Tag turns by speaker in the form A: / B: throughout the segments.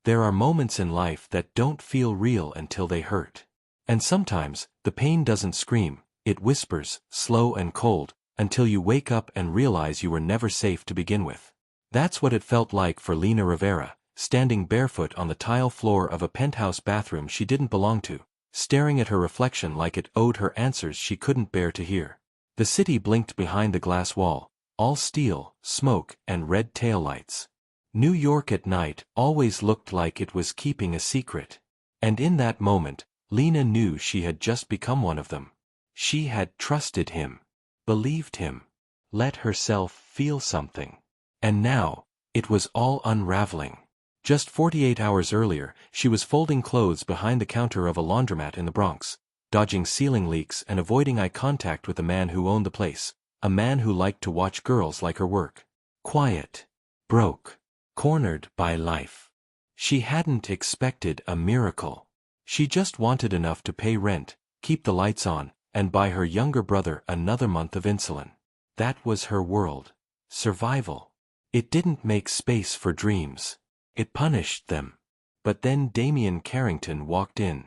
A: There are moments in life that don't feel real until they hurt. And sometimes, the pain doesn't scream, it whispers, slow and cold, until you wake up and realize you were never safe to begin with. That's what it felt like for Lena Rivera, standing barefoot on the tile floor of a penthouse bathroom she didn't belong to, staring at her reflection like it owed her answers she couldn't bear to hear. The city blinked behind the glass wall, all steel, smoke, and red taillights. New York at night always looked like it was keeping a secret. And in that moment, Lena knew she had just become one of them. She had trusted him, believed him, let herself feel something. And now, it was all unraveling. Just 48 hours earlier, she was folding clothes behind the counter of a laundromat in the Bronx, dodging ceiling leaks and avoiding eye contact with the man who owned the place, a man who liked to watch girls like her work. Quiet, broke, cornered by life. She hadn't expected a miracle. She just wanted enough to pay rent, keep the lights on, and buy her younger brother another month of insulin. That was her world. Survival. It didn't make space for dreams. It punished them. But then Damian Carrington walked in.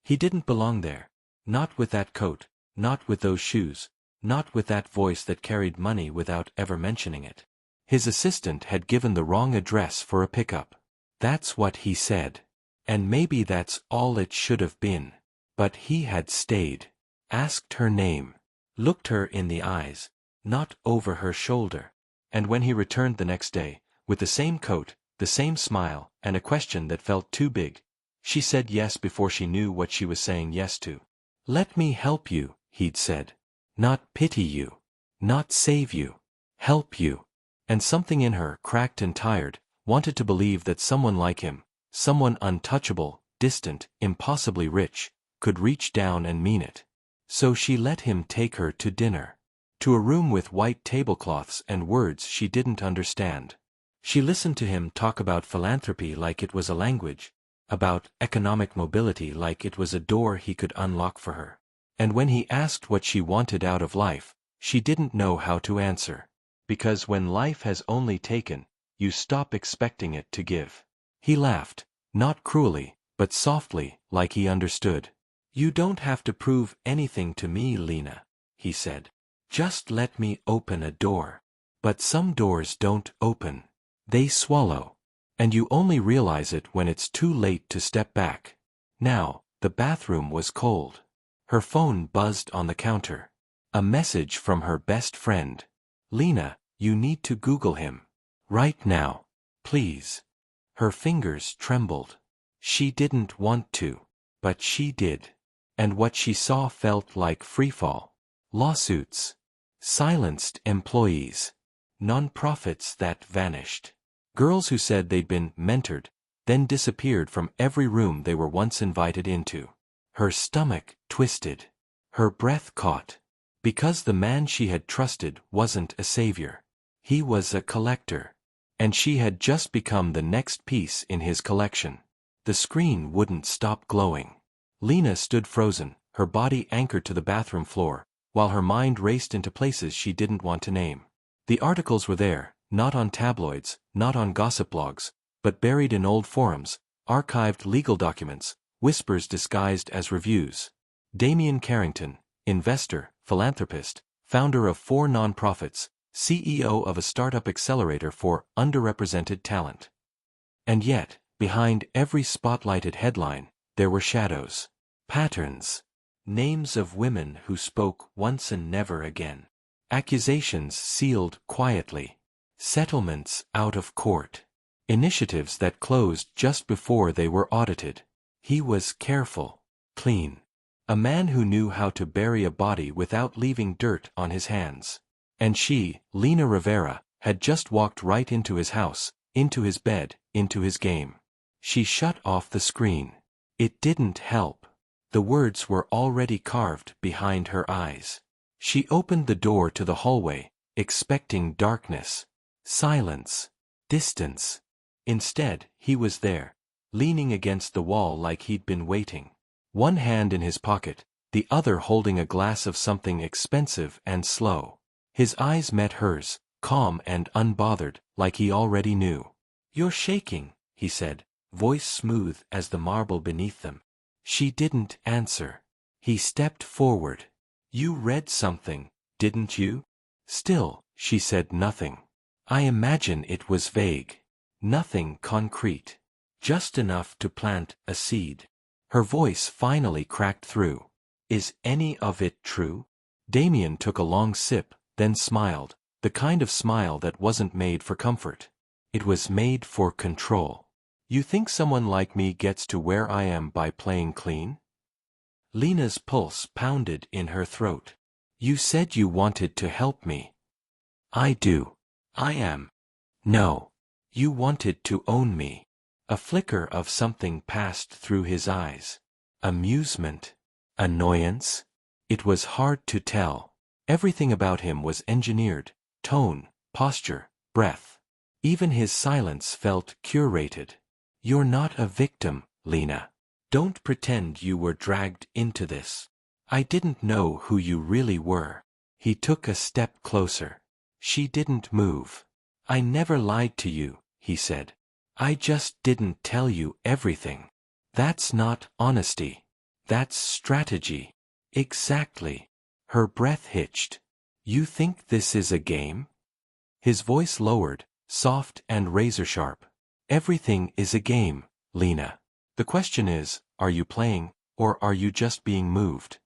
A: He didn't belong there. Not with that coat, not with those shoes, not with that voice that carried money without ever mentioning it. His assistant had given the wrong address for a pickup. That's what he said. And maybe that's all it should have been. But he had stayed. Asked her name. Looked her in the eyes. Not over her shoulder. And when he returned the next day, with the same coat, the same smile, and a question that felt too big, she said yes before she knew what she was saying yes to. Let me help you, he'd said. Not pity you. Not save you. Help you. And something in her, cracked and tired, wanted to believe that someone like him, someone untouchable, distant, impossibly rich, could reach down and mean it. So she let him take her to dinner. To a room with white tablecloths and words she didn't understand. She listened to him talk about philanthropy like it was a language, about economic mobility like it was a door he could unlock for her. And when he asked what she wanted out of life, she didn't know how to answer. Because when life has only taken, you stop expecting it to give. He laughed, not cruelly, but softly, like he understood. You don't have to prove anything to me, Lena, he said. Just let me open a door. But some doors don't open. They swallow. And you only realize it when it's too late to step back. Now, the bathroom was cold. Her phone buzzed on the counter. A message from her best friend. Lena, you need to Google him. Right now. Please. Her fingers trembled. She didn't want to. But she did. And what she saw felt like freefall. Lawsuits. Silenced employees. Non-profits that vanished. Girls who said they'd been mentored, then disappeared from every room they were once invited into. Her stomach twisted. Her breath caught. Because the man she had trusted wasn't a savior. He was a collector. And she had just become the next piece in his collection. The screen wouldn't stop glowing. Lena stood frozen, her body anchored to the bathroom floor, while her mind raced into places she didn't want to name. The articles were there, not on tabloids, not on gossip blogs, but buried in old forums, archived legal documents, whispers disguised as reviews. Damian Carrington, investor, philanthropist, founder of 4 nonprofits, CEO of a startup accelerator for underrepresented talent. And yet, behind every spotlighted headline, there were shadows. Patterns. Names of women who spoke once and never again. Accusations sealed quietly. Settlements out of court. Initiatives that closed just before they were audited. He was careful. Clean. A man who knew how to bury a body without leaving dirt on his hands. And she, Lena Rivera, had just walked right into his house, into his bed, into his game. She shut off the screen. It didn't help. The words were already carved behind her eyes. She opened the door to the hallway, expecting darkness, silence, distance. Instead, he was there, leaning against the wall like he'd been waiting. One hand in his pocket, the other holding a glass of something expensive and slow. His eyes met hers, calm and unbothered, like he already knew. You're shaking, he said. voice smooth as the marble beneath them. She didn't answer. He stepped forward. You read something, didn't you? Still, she said nothing. I imagine it was vague. Nothing concrete. Just enough to plant a seed. Her voice finally cracked through. Is any of it true? Damien took a long sip, then smiled, the kind of smile that wasn't made for comfort. It was made for control. You think someone like me gets to where I am by playing clean? Lena's pulse pounded in her throat. You said you wanted to help me. I do. I am. No. You wanted to own me. A flicker of something passed through his eyes. Amusement? Annoyance? It was hard to tell. Everything about him was engineered. Tone, posture, breath. Even his silence felt curated. You're not a victim, Lena. Don't pretend you were dragged into this. I didn't know who you really were. He took a step closer. She didn't move. I never lied to you, he said. I just didn't tell you everything. That's not honesty. That's strategy. Exactly. Her breath hitched. You think this is a game? His voice lowered, soft and razor-sharp. Everything is a game, Lena. The question is, are you playing, or are you just being moved?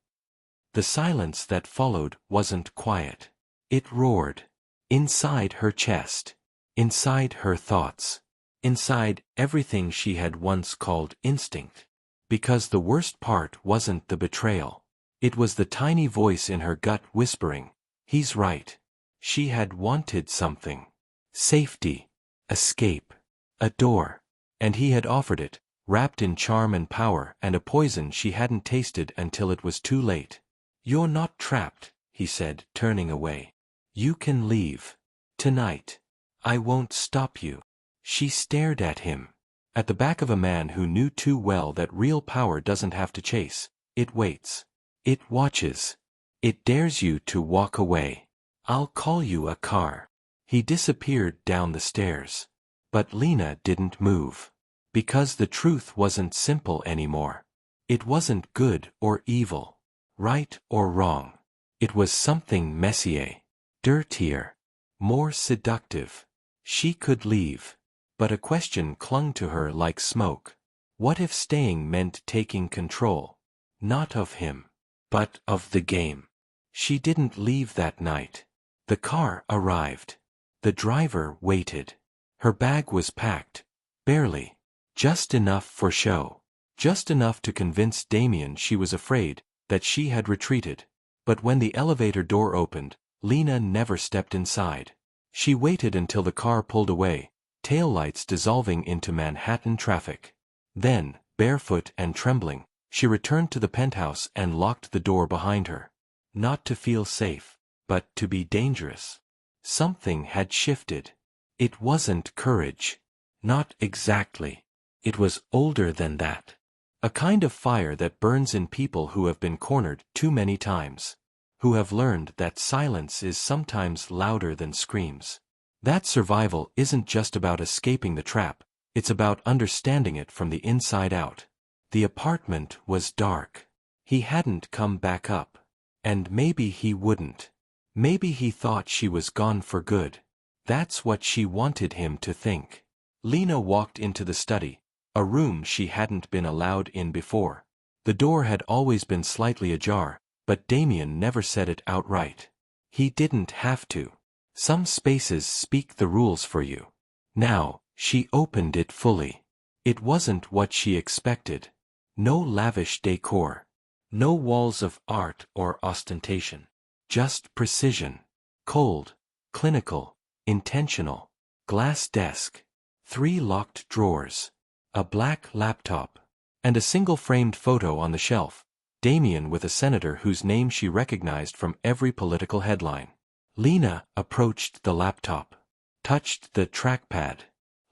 A: The silence that followed wasn't quiet. It roared. Inside her chest. Inside her thoughts. Inside everything she had once called instinct. Because the worst part wasn't the betrayal. It was the tiny voice in her gut whispering, he's right. She had wanted something. Safety. Escape. A door. And he had offered it, wrapped in charm and power and a poison she hadn't tasted until it was too late. You're not trapped, he said, turning away. You can leave. Tonight. I won't stop you. She stared at him. At the back of a man who knew too well that real power doesn't have to chase. It waits. It watches. It dares you to walk away. I'll call you a car. He disappeared down the stairs. But Lena didn't move. Because the truth wasn't simple anymore. It wasn't good or evil. Right or wrong. It was something messier. Dirtier. More seductive. She could leave. But a question clung to her like smoke. What if staying meant taking control? Not of him. But of the game. She didn't leave that night. The car arrived. The driver waited. Her bag was packed. Barely. Just enough for show. Just enough to convince Damien she was afraid, that she had retreated. But when the elevator door opened, Lena never stepped inside. She waited until the car pulled away, taillights dissolving into Manhattan traffic. Then, barefoot and trembling, she returned to the penthouse and locked the door behind her. Not to feel safe, but to be dangerous. Something had shifted. It wasn't courage. Not exactly. It was older than that. A kind of fire that burns in people who have been cornered too many times. Who have learned that silence is sometimes louder than screams. That survival isn't just about escaping the trap, it's about understanding it from the inside out. The apartment was dark. He hadn't come back up. And maybe he wouldn't. Maybe he thought she was gone for good. That's what she wanted him to think. Lena walked into the study, a room she hadn't been allowed in before. The door had always been slightly ajar, but Damien never said it outright. He didn't have to. Some spaces speak the rules for you. Now, she opened it fully. It wasn't what she expected. No lavish decor. No walls of art or ostentation. Just precision. Cold, clinical, intentional. Glass desk. 3 locked drawers. A black laptop. And a single framed photo on the shelf. Damien with a senator whose name she recognized from every political headline. Lena approached the laptop. Touched the trackpad.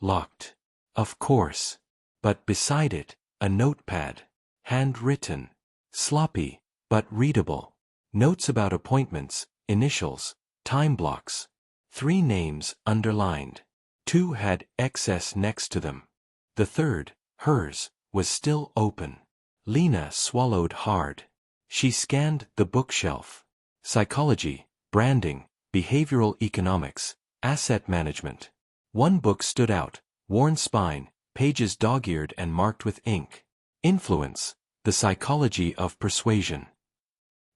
A: Locked. Of course. But beside it, a notepad. Handwritten. Sloppy, but readable. Notes about appointments, initials, time blocks. 3 names underlined. 2 had XS next to them. The third, Hers was still open. Lena swallowed hard. She scanned the bookshelf. Psychology, branding, behavioral economics, asset management. One book stood out, worn spine, pages dog-eared and marked with ink. Influence, the psychology of persuasion.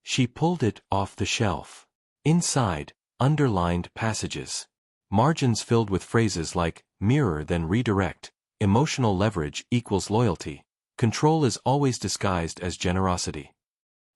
A: She pulled it off the shelf. Inside, underlined passages. Margins filled with phrases like, mirror then redirect, emotional leverage equals loyalty, control is always disguised as generosity.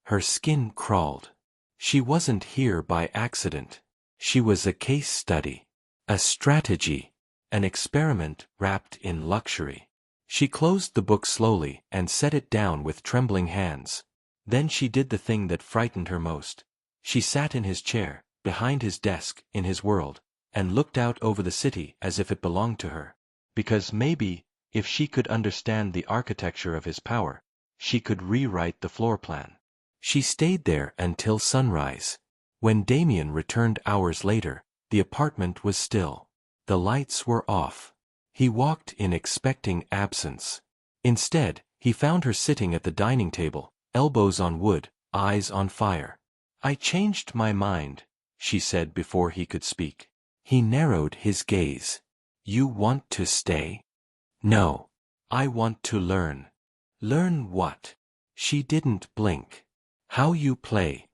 A: Her skin crawled. She wasn't here by accident. She was a case study. A strategy. An experiment wrapped in luxury. She closed the book slowly and set it down with trembling hands. Then she did the thing that frightened her most. She sat in his chair, behind his desk, in his world, and looked out over the city as if it belonged to her. Because maybe, if she could understand the architecture of his power, she could rewrite the floor plan. She stayed there until sunrise. When Damien returned hours later, the apartment was still. The lights were off. He walked in expecting absence. Instead, he found her sitting at the dining table, elbows on wood, eyes on fire. "I changed my mind," she said before he could speak. He narrowed his gaze. "You want to stay?" "No. I want to learn." "Learn what?" She didn't blink. "How you play."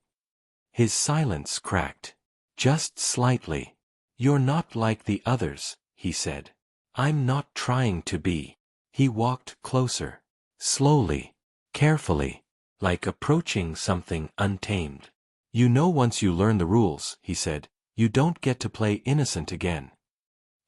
A: His silence cracked. "Just slightly. You're not like the others," he said. "I'm not trying to be." He walked closer. Slowly. Carefully. Like approaching something untamed. "You know once you learn the rules," he said, "you don't get to play innocent again."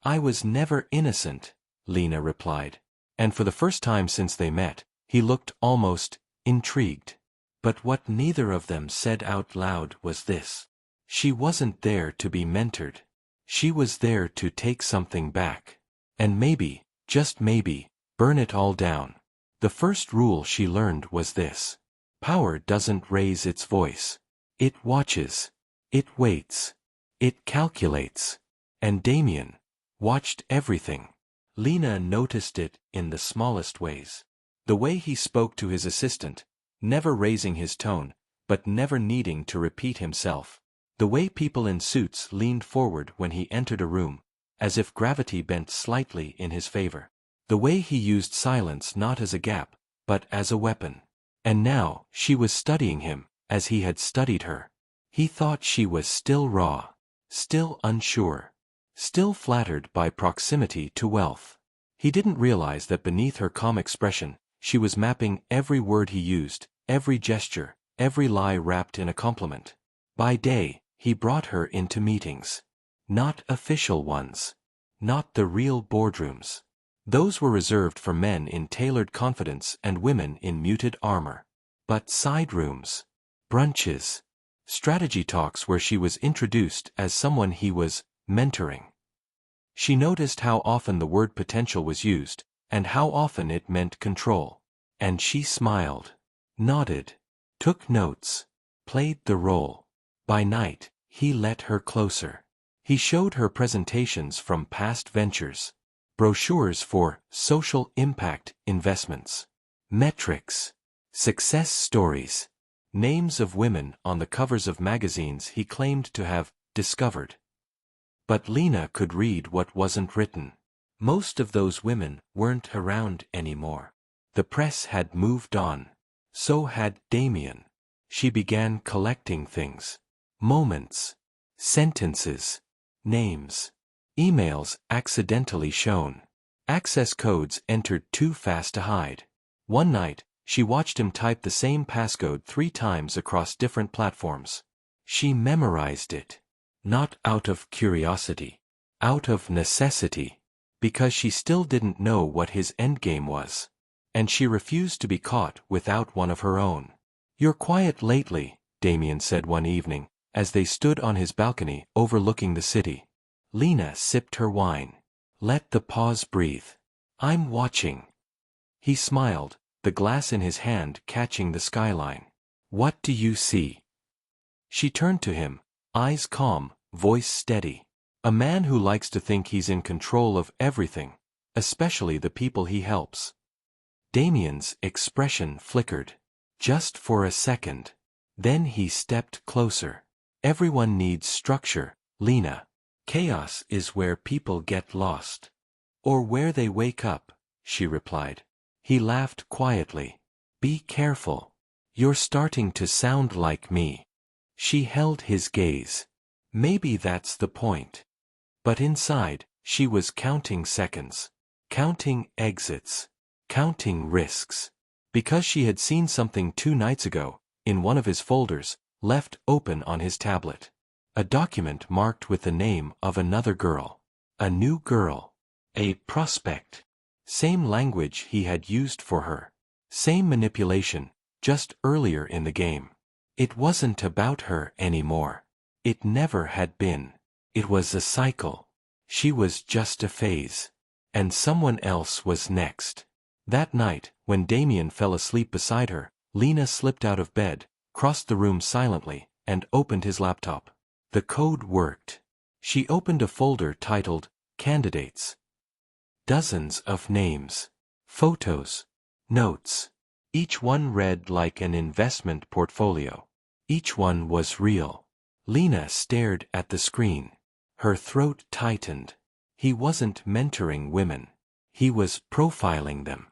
A: "I was never innocent," Lena replied. And for the first time since they met, he looked almost intrigued. But what neither of them said out loud was this. She wasn't there to be mentored. She was there to take something back. And maybe, just maybe, burn it all down. The first rule she learned was this. Power doesn't raise its voice. It watches. It waits. It calculates. And Damien watched everything. Lena noticed it in the smallest ways. The way he spoke to his assistant, never raising his tone, but never needing to repeat himself. The way people in suits leaned forward when he entered a room, as if gravity bent slightly in his favor. The way he used silence not as a gap, but as a weapon. And now, she was studying him, as he had studied her. He thought she was still raw, still unsure, still flattered by proximity to wealth. He didn't realize that beneath her calm expression, she was mapping every word he used, every gesture, every lie wrapped in a compliment. By day, he brought her into meetings. Not official ones. Not the real boardrooms. Those were reserved for men in tailored confidence and women in muted armor. But side rooms. Brunches. Strategy talks where she was introduced as someone he was mentoring. She noticed how often the word potential was used, and how often it meant control. And she smiled. Nodded. Took notes. Played the role. By night, he let her closer. He showed her presentations from past ventures. Brochures for social impact investments. Metrics. Success stories. Names of women on the covers of magazines he claimed to have discovered. But Lena could read what wasn't written. Most of those women weren't around anymore. The press had moved on. So had Damien. She began collecting things. Moments. Sentences. Names. Emails accidentally shown. Access codes entered too fast to hide. One night, she watched him type the same passcode 3 times across different platforms. She memorized it. Not out of curiosity. Out of necessity. Because she still didn't know what his endgame was. And she refused to be caught without one of her own. "You're quiet lately," Damien said one evening, as they stood on his balcony overlooking the city. Lena sipped her wine. Let the pause breathe. "I'm watching." He smiled, the glass in his hand catching the skyline. "What do you see?" She turned to him, eyes calm, voice steady. A man who likes to think he's in control of everything, especially the people he helps. Damien's expression flickered. Just for a second. Then he stepped closer. Everyone needs structure, Lena. Chaos is where people get lost. Or where they wake up, she replied. He laughed quietly. Be careful. You're starting to sound like me. She held his gaze. Maybe that's the point. But inside, she was counting seconds. Counting exits. Counting risks. Because she had seen something 2 nights ago, in one of his folders, left open on his tablet. A document marked with the name of another girl. A new girl. A prospect. Same language he had used for her. Same manipulation, just earlier in the game. It wasn't about her anymore. It never had been. It was a cycle. She was just a phase. And someone else was next. That night, when Damien fell asleep beside her, Lena slipped out of bed, crossed the room silently, and opened his laptop. The code worked. She opened a folder titled, Candidates. Dozens of names. Photos. Notes. Each one read like an investment portfolio. Each one was real. Lena stared at the screen. Her throat tightened. He wasn't mentoring women. He was profiling them.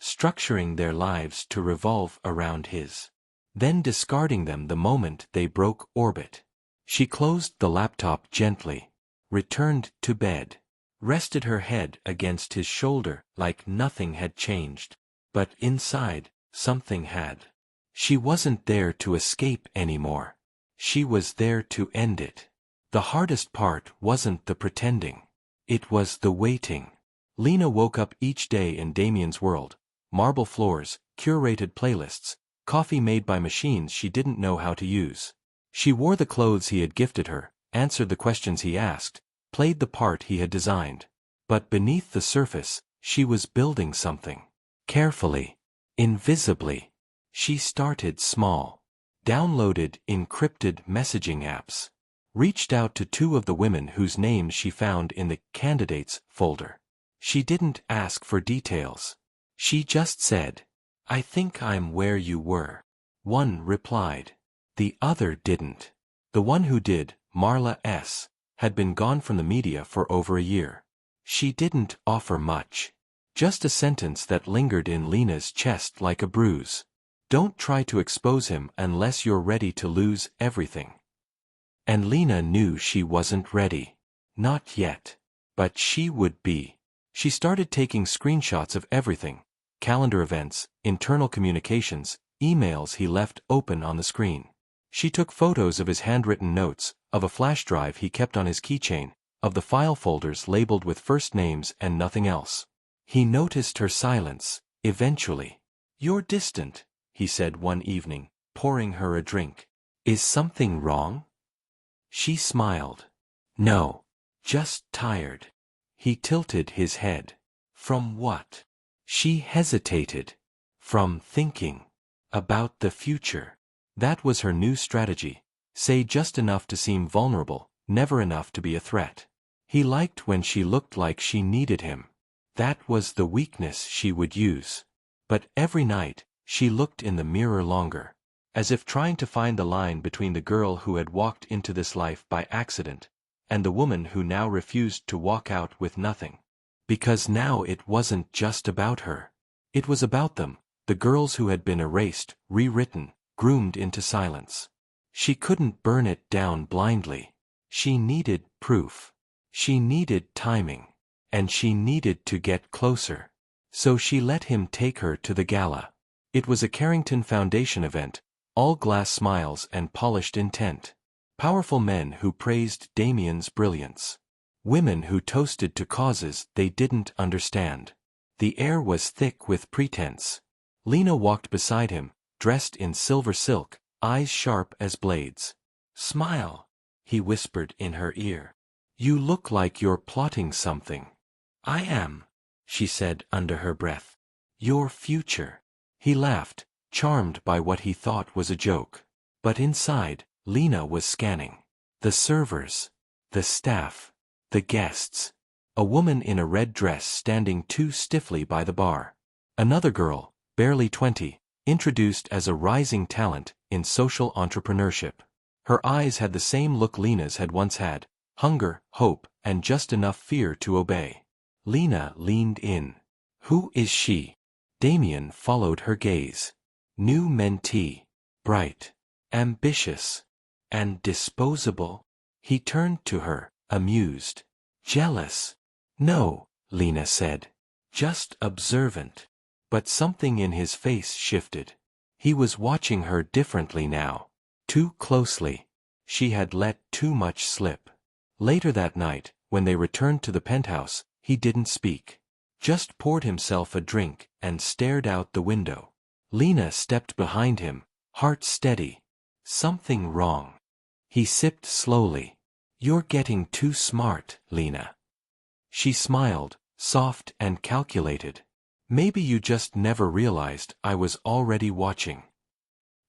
A: Structuring their lives to revolve around his. Then discarding them the moment they broke orbit. She closed the laptop gently. Returned to bed. Rested her head against his shoulder like nothing had changed. But inside, something had. She wasn't there to escape anymore. She was there to end it. The hardest part wasn't the pretending. It was the waiting. Lena woke up each day in Damien's world. Marble floors, curated playlists, coffee made by machines she didn't know how to use. She wore the clothes he had gifted her, answered the questions he asked, played the part he had designed. But beneath the surface, she was building something. Carefully. Invisibly. She started small. Downloaded encrypted messaging apps. Reached out to 2 of the women whose names she found in the Candidates folder. She didn't ask for details. She just said, I think I'm where you were. One replied. The other didn't. The one who did, Marla S., had been gone from the media for over a year. She didn't offer much. Just a sentence that lingered in Lena's chest like a bruise. Don't try to expose him unless you're ready to lose everything. And Lena knew she wasn't ready. Not yet. But she would be. She started taking screenshots of everything. Calendar events, internal communications, emails he left open on the screen. She took photos of his handwritten notes, of a flash drive he kept on his keychain, of the file folders labeled with first names and nothing else. He noticed her silence, eventually. You're distant, he said one evening, pouring her a drink. Is something wrong? She smiled. No. Just tired. He tilted his head. From what? She hesitated. From thinking. About the future. That was her new strategy. Say just enough to seem vulnerable, never enough to be a threat. He liked when she looked like she needed him. That was the weakness she would use. But every night, she looked in the mirror longer. As if trying to find the line between the girl who had walked into this life by accident, and the woman who now refused to walk out with nothing. Because now it wasn't just about her. It was about them, the girls who had been erased, rewritten, groomed into silence. She couldn't burn it down blindly. She needed proof. She needed timing. And she needed to get closer. So she let him take her to the gala. It was a Carrington Foundation event, all glass smiles and polished intent. Powerful men who praised Damien's brilliance. Women who toasted to causes they didn't understand. The air was thick with pretense. Lena walked beside him, dressed in silver silk, eyes sharp as blades. Smile, he whispered in her ear. You look like you're plotting something. I am, she said under her breath. Your future. He laughed, charmed by what he thought was a joke. But inside, Lena was scanning. The servers. The staff. The guests. A woman in a red dress standing too stiffly by the bar. Another girl, barely 20, introduced as a rising talent in social entrepreneurship. Her eyes had the same look Lena's had once had, hunger, hope, and just enough fear to obey. Lena leaned in. Who is she? Damien followed her gaze. New mentee. Bright. Ambitious. And disposable. He turned to her, amused. Jealous. No, Lena said. Just observant. But something in his face shifted. He was watching her differently now. Too closely. She had let too much slip. Later that night, when they returned to the penthouse, he didn't speak. Just poured himself a drink and stared out the window. Lena stepped behind him, heart steady. Something wrong. He sipped slowly. You're getting too smart, Lena. She smiled, soft and calculated. Maybe you just never realized I was already watching.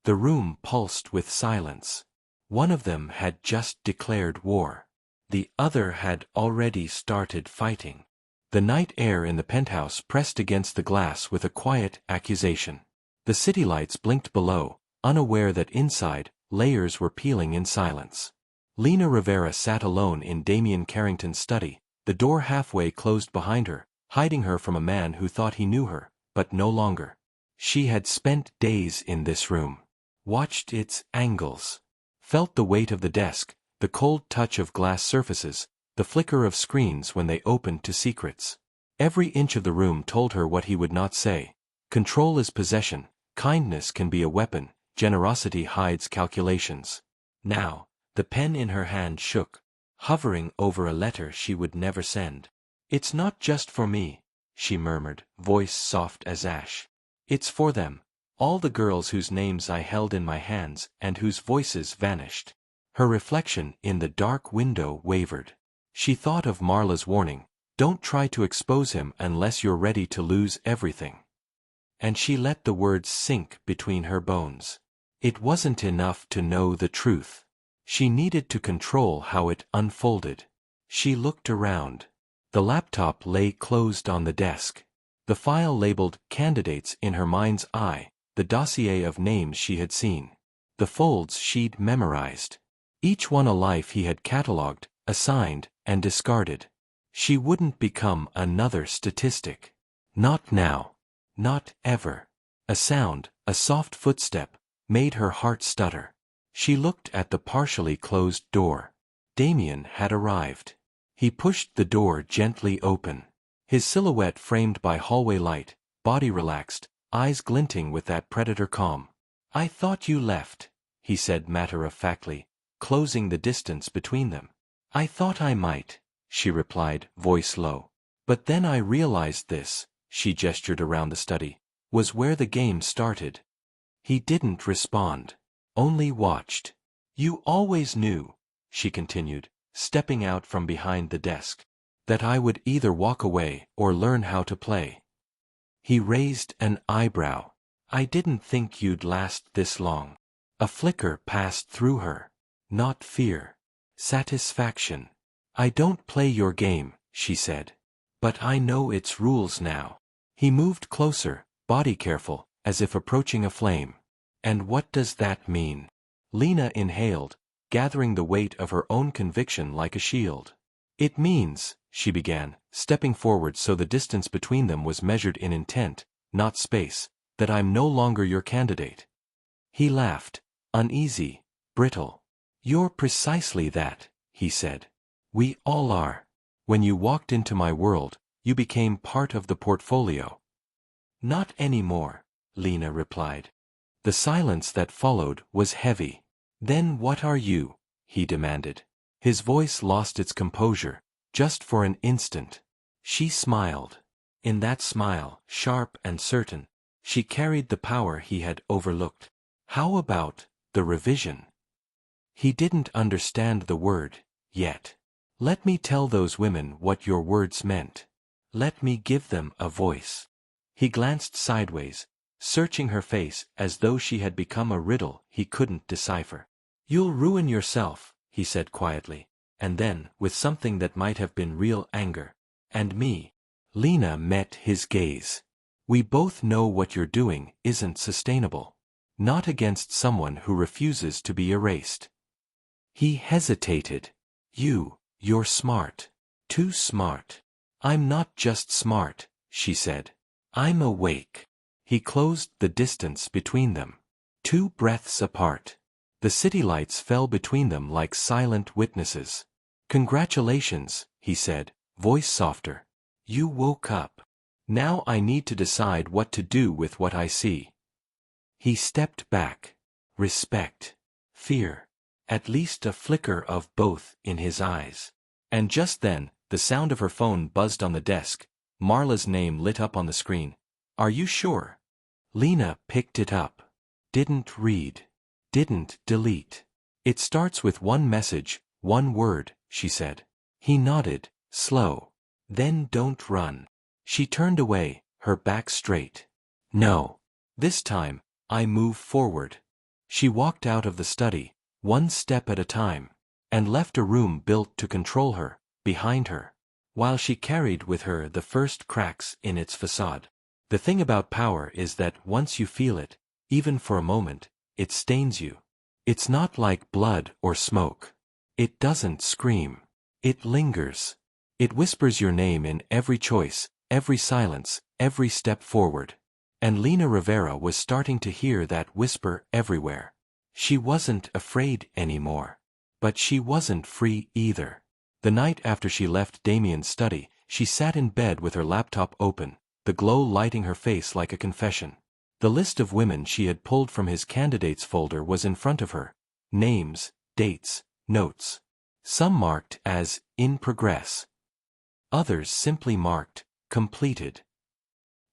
A: The room pulsed with silence. One of them had just declared war. The other had already started fighting. The night air in the penthouse pressed against the glass with a quiet accusation. The city lights blinked below, unaware that inside, layers were peeling in silence. Lena Rivera sat alone in Damien Carrington's study, the door halfway closed behind her, hiding her from a man who thought he knew her, but no longer. She had spent days in this room. Watched its angles. Felt the weight of the desk, the cold touch of glass surfaces, the flicker of screens when they opened to secrets. Every inch of the room told her what he would not say. Control is possession, kindness can be a weapon, generosity hides calculations. Now, the pen in her hand shook, hovering over a letter she would never send. It's not just for me, she murmured, voice soft as ash. It's for them, all the girls whose names I held in my hands and whose voices vanished. Her reflection in the dark window wavered. She thought of Marla's warning, don't try to expose him unless you're ready to lose everything. And she let the words sink between her bones. It wasn't enough to know the truth. She needed to control how it unfolded. She looked around. The laptop lay closed on the desk. The file labeled candidates in her mind's eye, the dossier of names she had seen. The folds she'd memorized. Each one a life he had catalogued, assigned, and discarded. She wouldn't become another statistic. Not now. Not ever. A sound, a soft footstep, made her heart stutter. She looked at the partially closed door. Damien had arrived. He pushed the door gently open. His silhouette framed by hallway light, body relaxed, eyes glinting with that predator calm. I thought you left, he said matter-of-factly, closing the distance between them. I thought I might, she replied, voice low. But then I realized this, she gestured around the study, was where the game started. He didn't respond, only watched. You always knew, she continued, stepping out from behind the desk, that I would either walk away or learn how to play. He raised an eyebrow. I didn't think you'd last this long. A flicker passed through her. Not fear. Satisfaction. I don't play your game, she said. But I know its rules now. He moved closer, body careful, as if approaching a flame. And what does that mean? Lena inhaled, gathering the weight of her own conviction like a shield. It means, she began, stepping forward so the distance between them was measured in intent, not space, that I'm no longer your candidate. He laughed, uneasy, brittle. You're precisely that, he said. We all are. When you walked into my world, you became part of the portfolio. Not anymore, Lena replied. The silence that followed was heavy. Then what are you? He demanded. His voice lost its composure, just for an instant. She smiled. In that smile, sharp and certain, she carried the power he had overlooked. How about the revision? He didn't understand the word, yet. Let me tell those women what your words meant. Let me give them a voice. He glanced sideways, searching her face as though she had become a riddle he couldn't decipher. You'll ruin yourself, he said quietly, and then, with something that might have been real anger. And me. Lena met his gaze. We both know what you're doing isn't sustainable. Not against someone who refuses to be erased. He hesitated. You're smart. Too smart. I'm not just smart, she said. I'm awake. He closed the distance between them. 2 breaths apart. The city lights fell between them like silent witnesses. Congratulations, he said, voice softer. You woke up. Now I need to decide what to do with what I see. He stepped back. Respect. Fear. At least a flicker of both in his eyes. And just then, the sound of her phone buzzed on the desk. Marla's name lit up on the screen. Are you sure? Lena picked it up. Didn't read. Didn't delete. It starts with one message, one word, she said. He nodded, slow. Then don't run. She turned away, her back straight. No. This time, I move forward. She walked out of the study, one step at a time, and left a room built to control her, behind her, while she carried with her the first cracks in its facade. The thing about power is that once you feel it, even for a moment, it stains you. It's not like blood or smoke. It doesn't scream. It lingers. It whispers your name in every choice, every silence, every step forward. And Lena Rivera was starting to hear that whisper everywhere. She wasn't afraid anymore. But she wasn't free either. The night after she left Damien's study, she sat in bed with her laptop open, the glow lighting her face like a confession. The list of women she had pulled from his candidates folder was in front of her. Names, dates, notes. Some marked as in progress. Others simply marked completed.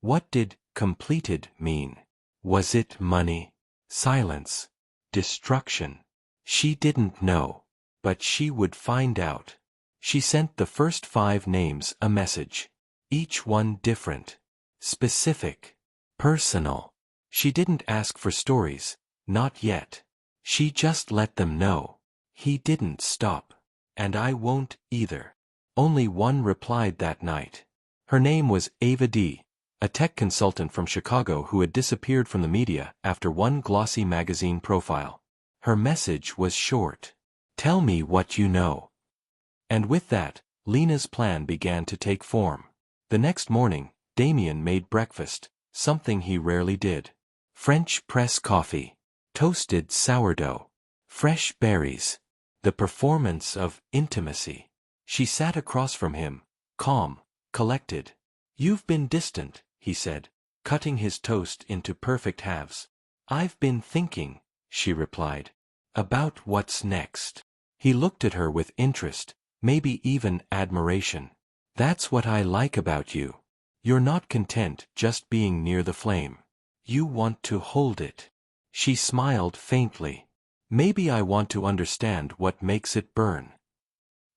A: What did completed mean? Was it money? Silence? Destruction? She didn't know. But she would find out. She sent the first 5 names a message. Each one different. Specific. Personal. She didn't ask for stories, not yet. She just let them know. He didn't stop. And I won't either. Only one replied that night. Her name was Ava D., a tech consultant from Chicago who had disappeared from the media after one glossy magazine profile. Her message was short. Tell me what you know. And with that, Lena's plan began to take form. The next morning, Damien made breakfast, something he rarely did. French press coffee. Toasted sourdough. Fresh berries. The performance of intimacy. She sat across from him, calm, collected. You've been distant, he said, cutting his toast into perfect halves. I've been thinking, she replied. About what's next. He looked at her with interest, maybe even admiration. That's what I like about you. You're not content just being near the flame. You want to hold it. She smiled faintly. Maybe I want to understand what makes it burn.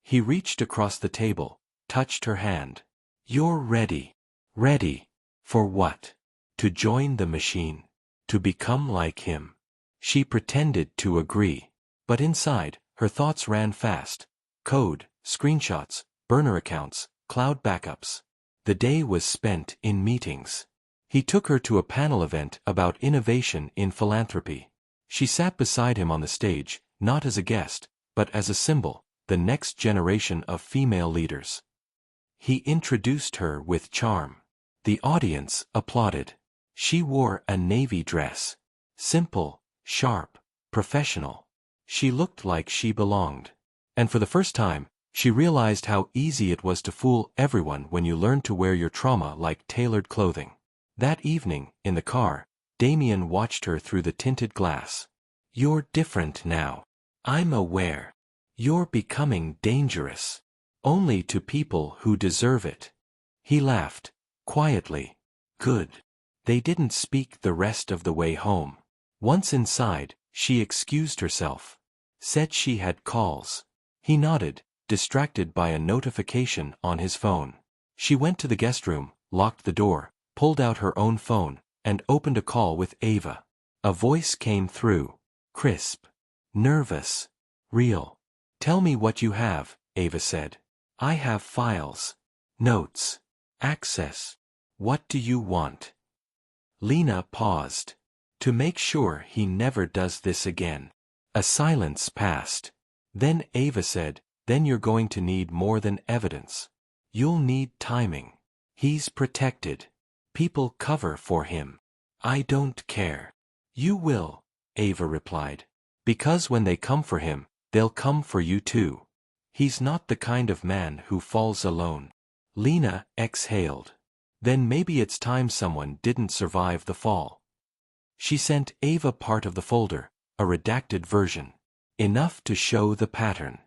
A: He reached across the table, touched her hand. You're ready. Ready. For what? To join the machine. To become like him. She pretended to agree. But inside, her thoughts ran fast. Code, screenshots, burner accounts, cloud backups. The day was spent in meetings. He took her to a panel event about innovation in philanthropy. She sat beside him on the stage, not as a guest, but as a symbol, the next generation of female leaders. He introduced her with charm. The audience applauded. She wore a navy dress. Simple, sharp, professional. She looked like she belonged. And for the first time, she realized how easy it was to fool everyone when you learned to wear your trauma like tailored clothing. That evening, in the car, Damien watched her through the tinted glass. You're different now. I'm aware. You're becoming dangerous. Only to people who deserve it. He laughed, quietly. Good. They didn't speak the rest of the way home. Once inside, she excused herself. Said she had calls. He nodded, distracted by a notification on his phone. She went to the guest room, locked the door, pulled out her own phone, and opened a call with Ava. A voice came through. Crisp. Nervous. Real. Tell me what you have, Ava said. I have files. Notes. Access. What do you want? Lena paused. To make sure he never does this again. A silence passed. Then Ava said, then you're going to need more than evidence. You'll need timing. He's protected. People cover for him. I don't care. You will, Ava replied. Because when they come for him, they'll come for you too. He's not the kind of man who falls alone. Lena exhaled. Then maybe it's time someone didn't survive the fall. She sent Ava part of the folder, a redacted version. Enough to show the pattern.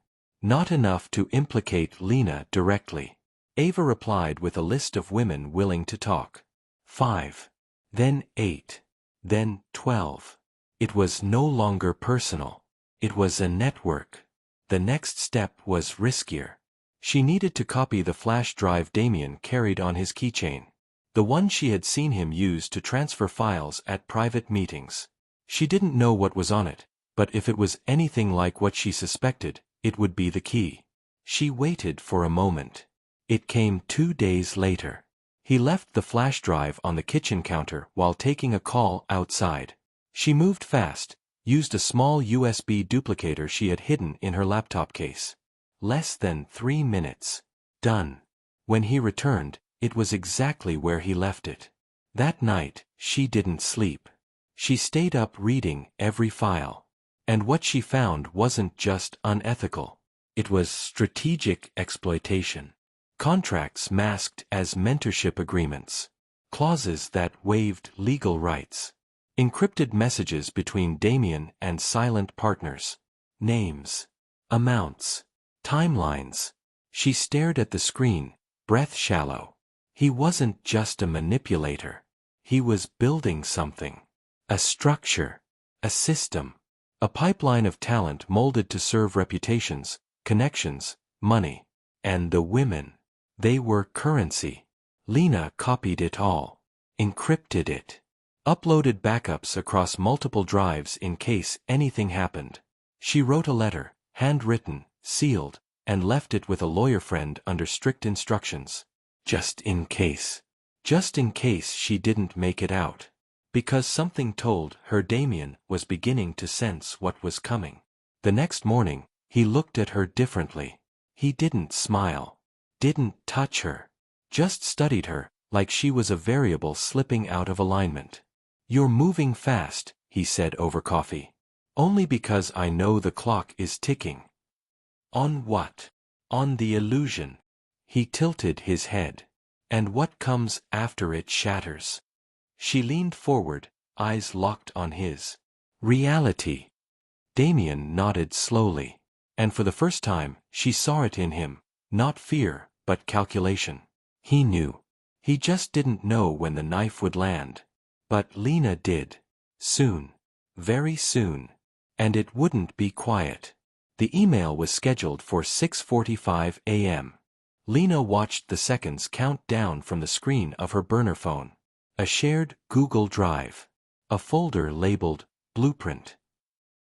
A: Not enough to implicate Lena directly. Ava replied with a list of women willing to talk. 5. Then 8. Then 12. It was no longer personal. It was a network. The next step was riskier. She needed to copy the flash drive Damien carried on his keychain. The one she had seen him use to transfer files at private meetings. She didn't know what was on it, but if it was anything like what she suspected, it would be the key. She waited for a moment. It came 2 days later. He left the flash drive on the kitchen counter while taking a call outside. She moved fast, used a small USB duplicator she had hidden in her laptop case. Less than 3 minutes. Done. When he returned, it was exactly where he left it. That night, she didn't sleep. She stayed up reading every file. And what she found wasn't just unethical. It was strategic exploitation. Contracts masked as mentorship agreements. Clauses that waived legal rights. Encrypted messages between Damien and silent partners. Names. Amounts. Timelines. She stared at the screen, breath shallow. He wasn't just a manipulator. He was building something. A structure. A system. A pipeline of talent molded to serve reputations, connections, money. And the women. They were currency. Lena copied it all. Encrypted it. Uploaded backups across multiple drives in case anything happened. She wrote a letter, handwritten, sealed, and left it with a lawyer friend under strict instructions. Just in case. Just in case she didn't make it out. Because something told her Damien was beginning to sense what was coming. The next morning, he looked at her differently. He didn't smile. Didn't touch her. Just studied her, like she was a variable slipping out of alignment. You're moving fast, he said over coffee. Only because I know the clock is ticking. On what? On the illusion. He tilted his head. And what comes after it shatters. She leaned forward, eyes locked on his. Reality. Damien nodded slowly. And for the first time, she saw it in him. Not fear, but calculation. He knew. He just didn't know when the knife would land. But Lena did. Soon. Very soon. And it wouldn't be quiet. The email was scheduled for 6:45 a.m. Lena watched the seconds count down from the screen of her burner phone. A shared Google Drive. A folder labeled Blueprint.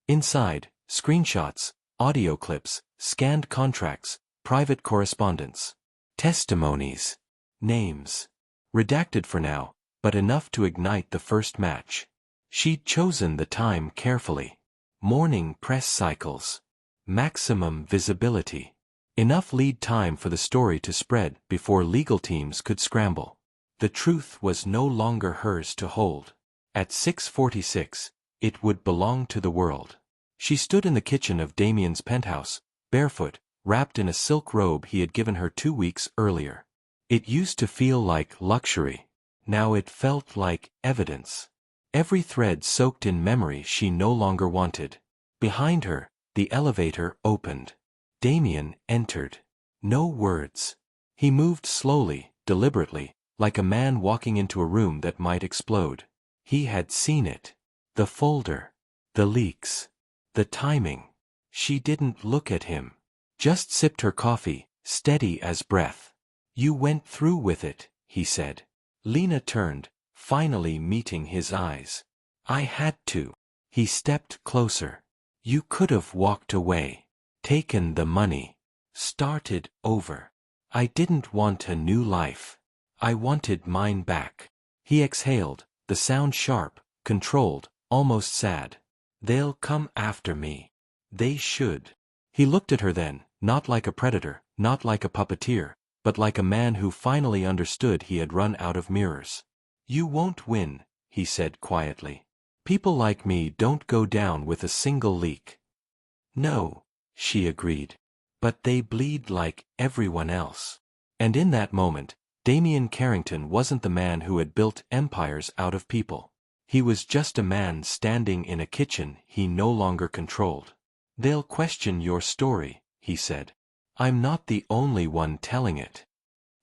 A: Inside, screenshots, audio clips, scanned contracts, private correspondence. Testimonies. Names. Redacted for now, but enough to ignite the first match. She'd chosen the time carefully. Morning press cycles. Maximum visibility. Enough lead time for the story to spread before legal teams could scramble. The truth was no longer hers to hold. At 6:46, it would belong to the world. She stood in the kitchen of Damien's penthouse, barefoot, wrapped in a silk robe he had given her 2 weeks earlier. It used to feel like luxury. Now it felt like evidence. Every thread soaked in memory she no longer wanted. Behind her, the elevator opened. Damien entered. No words. He moved slowly, deliberately, like a man walking into a room that might explode. He had seen it. The folder. The leaks. The timing. She didn't look at him. Just sipped her coffee, steady as breath. You went through with it, he said. Lena turned, finally meeting his eyes. I had to. He stepped closer. You could have walked away. Taken the money. Started over. I didn't want a new life. I wanted mine back. He exhaled, the sound sharp, controlled, almost sad. They'll come after me. They should. He looked at her then, not like a predator, not like a puppeteer, but like a man who finally understood he had run out of mirrors. You won't win, he said quietly. People like me don't go down with a single leak. No, she agreed. But they bleed like everyone else. And in that moment, Damien Carrington wasn't the man who had built empires out of people. He was just a man standing in a kitchen he no longer controlled. They'll question your story, he said. I'm not the only one telling it.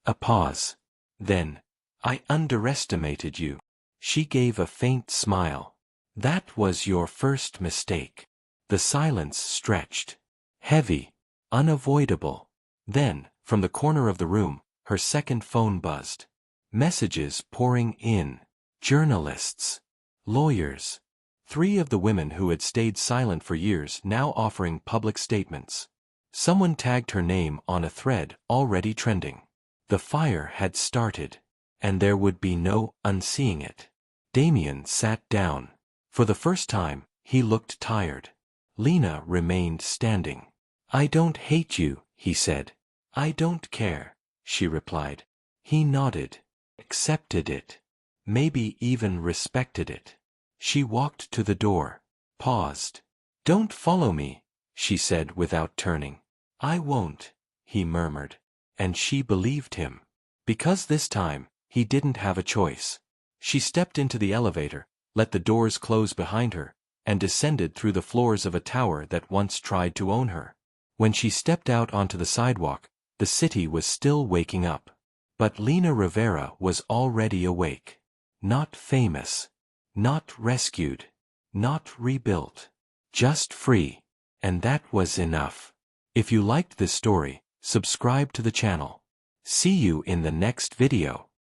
A: A pause. Then, I underestimated you. She gave a faint smile. That was your first mistake. The silence stretched. Heavy. Unavoidable. Then, from the corner of the room, her second phone buzzed. Messages pouring in. Journalists. Lawyers. 3 of the women who had stayed silent for years now offering public statements. Someone tagged her name on a thread already trending. The fire had started. And there would be no unseeing it. Damien sat down. For the first time, he looked tired. Lena remained standing. I don't hate you, he said. I don't care, she replied. He nodded. Accepted it. Maybe even respected it. She walked to the door. Paused. Don't follow me, she said without turning. I won't, he murmured. And she believed him. Because this time, he didn't have a choice. She stepped into the elevator, let the doors close behind her, and descended through the floors of a tower that once tried to own her. When she stepped out onto the sidewalk, the city was still waking up. But Lena Rivera was already awake. Not famous. Not rescued. Not rebuilt. Just free. And that was enough. If you liked this story, subscribe to the channel. See you in the next video.